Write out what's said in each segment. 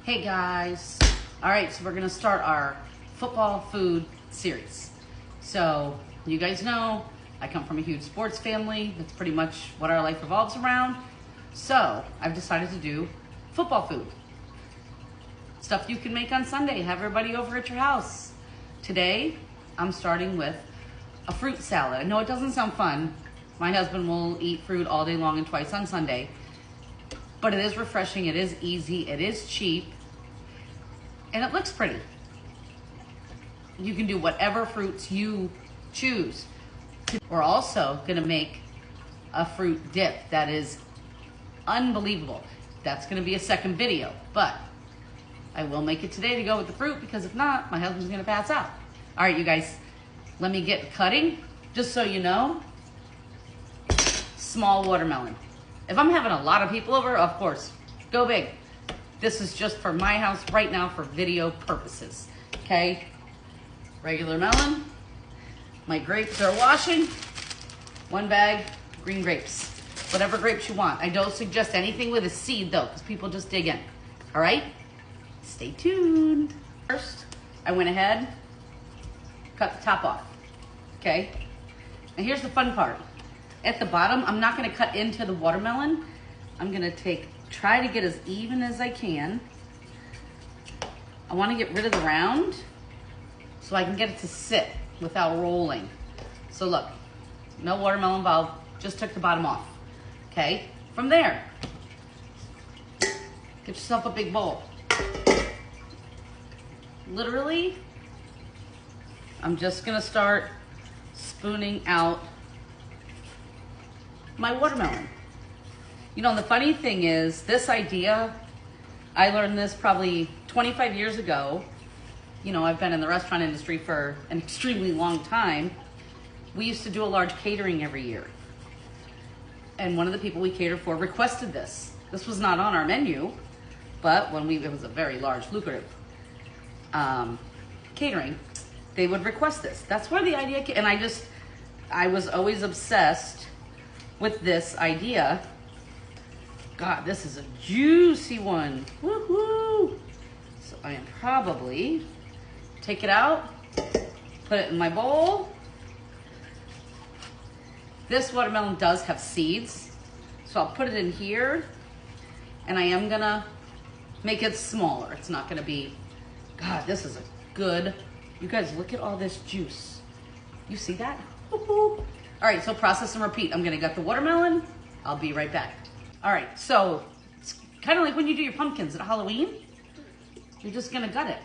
Hey guys. All right, so we're gonna start our football food series. So you guys know I come from a huge sports family. That's pretty much what our life revolves around. So I've decided to do football food. Stuff you can make on Sunday, have everybody over at your house. Today, I'm starting with a fruit salad. I know it doesn't sound fun. My husband will eat fruit all day long and twice on Sunday. But it is refreshing, it is easy, it is cheap, and it looks pretty. You can do whatever fruits you choose. We're also gonna make a fruit dip that is unbelievable. That's gonna be a second video, but I will make it today to go with the fruit because if not, my husband's gonna pass out. All right, you guys, let me get cutting. Just so you know, small watermelon. If I'm having a lot of people over, of course, go big. This is just for my house right now for video purposes, okay? Regular melon. My grapes are washing. 1 bag, green grapes. Whatever grapes you want. I don't suggest anything with a seed though, because people just dig in, all right? Stay tuned. First, I went ahead, cut the top off, okay? And here's the fun part. At the bottom, I'm not gonna cut into the watermelon. I'm gonna try to get as even as I can. I wanna get rid of the round so I can get it to sit without rolling. So look, no watermelon involved, just took the bottom off, okay? From there, get yourself a big bowl. Literally, I'm just gonna start spooning out my watermelon. You know, the funny thing is, this idea, I learned this probably 25 years ago. You know, I've been in the restaurant industry for an extremely long time. We used to do a large catering every year. And one of the people we catered for requested this. This was not on our menu, but it was a very large, lucrative catering, they would request this. That's where the idea came, and I was always obsessed with this idea. God, this is a juicy one. Woohoo! So I am probably take it out, put it in my bowl. This watermelon does have seeds, so I'll put it in here, and I am gonna make it smaller. It's not gonna be, God, this is a good, you guys look at all this juice. You see that? Woohoo! All right, so process and repeat. I'm gonna gut the watermelon. I'll be right back. All right, so it's kind of like when you do your pumpkins at Halloween. You're just gonna gut it.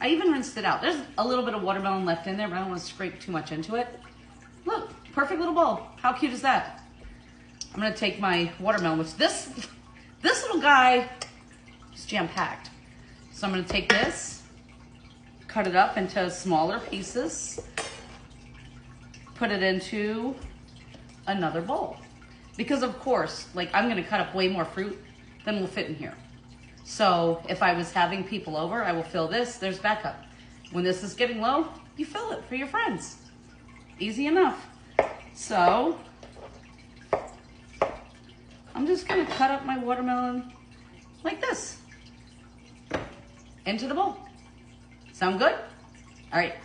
I even rinsed it out. There's a little bit of watermelon left in there, but I don't wanna scrape too much into it. Look, perfect little bowl. How cute is that? I'm gonna take my watermelon, which this little guy is jam-packed. So I'm gonna take this, cut it up into smaller pieces, put it into another bowl. Because of course, like I'm gonna cut up way more fruit than will fit in here. So if I was having people over, I will fill this, there's backup. When this is getting low, you fill it for your friends. Easy enough. So, I'm just gonna cut up my watermelon like this, into the bowl. Sound good? All right,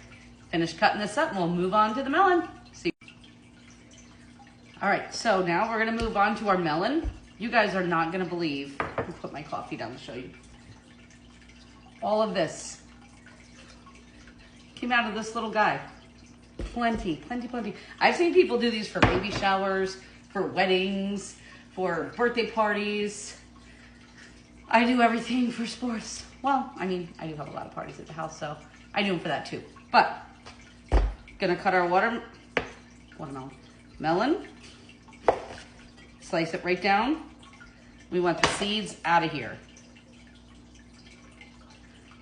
finish cutting this up and we'll move on to the melon. All right, so now we're gonna move on to our melon. You guys are not gonna believe, let me put my coffee down to show you. All of this came out of this little guy. Plenty, plenty, plenty. I've seen people do these for baby showers, for weddings, for birthday parties. I do everything for sports. Well, I mean, I do have a lot of parties at the house, so I do them for that too. But, gonna cut our melon. Slice it right down. We want the seeds out of here.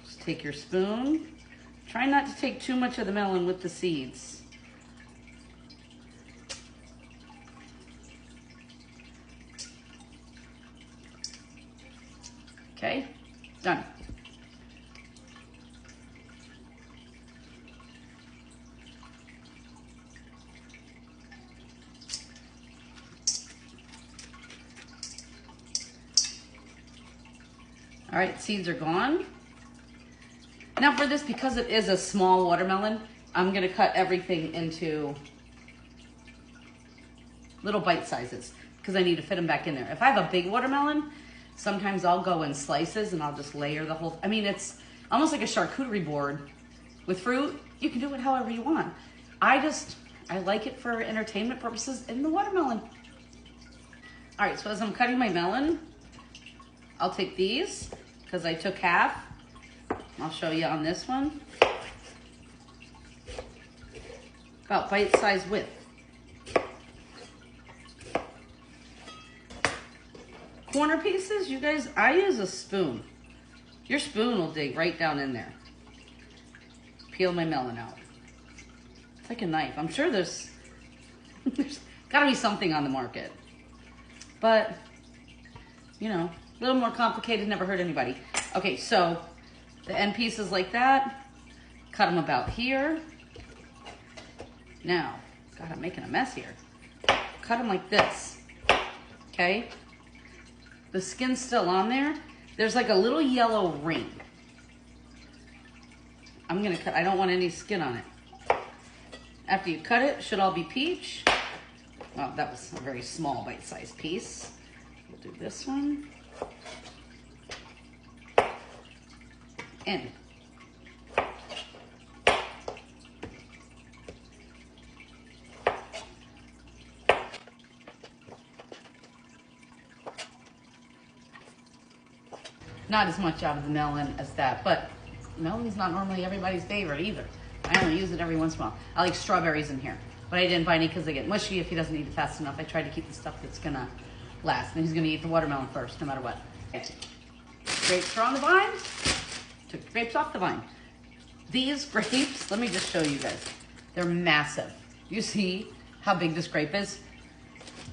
Just take your spoon. Try not to take too much of the melon with the seeds. Okay, done. All right, seeds are gone. Now for this, because it is a small watermelon, I'm gonna cut everything into little bite sizes because I need to fit them back in there. If I have a big watermelon, sometimes I'll go in slices and I'll just layer the whole, I mean, it's almost like a charcuterie board with fruit. You can do it however you want. I like it for entertainment purposes in the watermelon. All right, so as I'm cutting my melon, I'll take these because I took half. I'll show you on this one. About bite-sized width. Corner pieces, you guys, I use a spoon. Your spoon will dig right down in there. Peel my melon out. It's like a knife. I'm sure there's gotta be something on the market. But, you know, a little more complicated, never hurt anybody. Okay, so the end pieces like that, cut them about here. Now, God, I'm making a mess here. Cut them like this, okay? The skin's still on there. There's like a little yellow ring. I'm gonna cut, I don't want any skin on it. After you cut it, should all be peach. Well, that was a very small bite-sized piece. We'll do this one. And not as much out of the melon as that, but melon's not normally everybody's favorite either. I only use it every once in a while. I like strawberries in here, but I didn't buy any because they get mushy if he doesn't eat it fast enough. I tried to keep the stuff that's gonna last, and he's gonna eat the watermelon first, no matter what. Okay. Grapes are on the vine. Took the grapes off the vine. These grapes, let me just show you guys. They're massive. You see how big this grape is?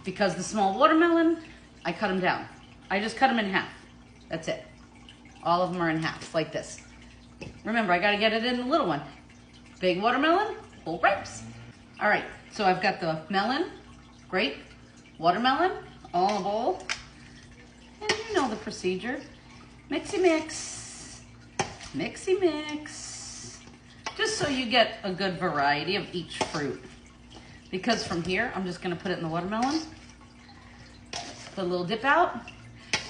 Because the small watermelon, I cut them down. I just cut them in half. That's it. All of them are in halves, like this. Remember, I gotta get it in the little one. Big watermelon, whole grapes. All right, so I've got the melon, grape, watermelon, all in a bowl. And you know the procedure. Mixy mix, mixy mix. Just so you get a good variety of each fruit. Because from here, I'm just gonna put it in the watermelon. Put a little dip out.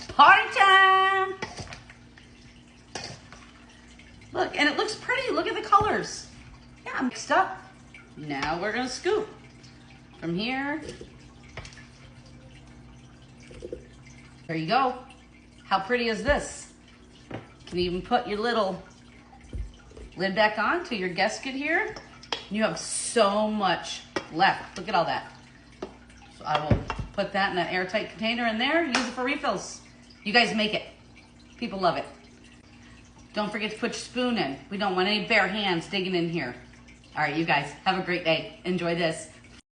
Party time! Look, and it looks pretty. Look at the colors. Yeah, mixed up. Now we're gonna scoop from here. There you go. How pretty is this? You can even put your little lid back on till your guests get here. You have so much left. Look at all that. So I will put that in an airtight container in there. Use it for refills. You guys make it. People love it. Don't forget to put your spoon in. We don't want any bare hands digging in here. All right, you guys, have a great day. Enjoy this.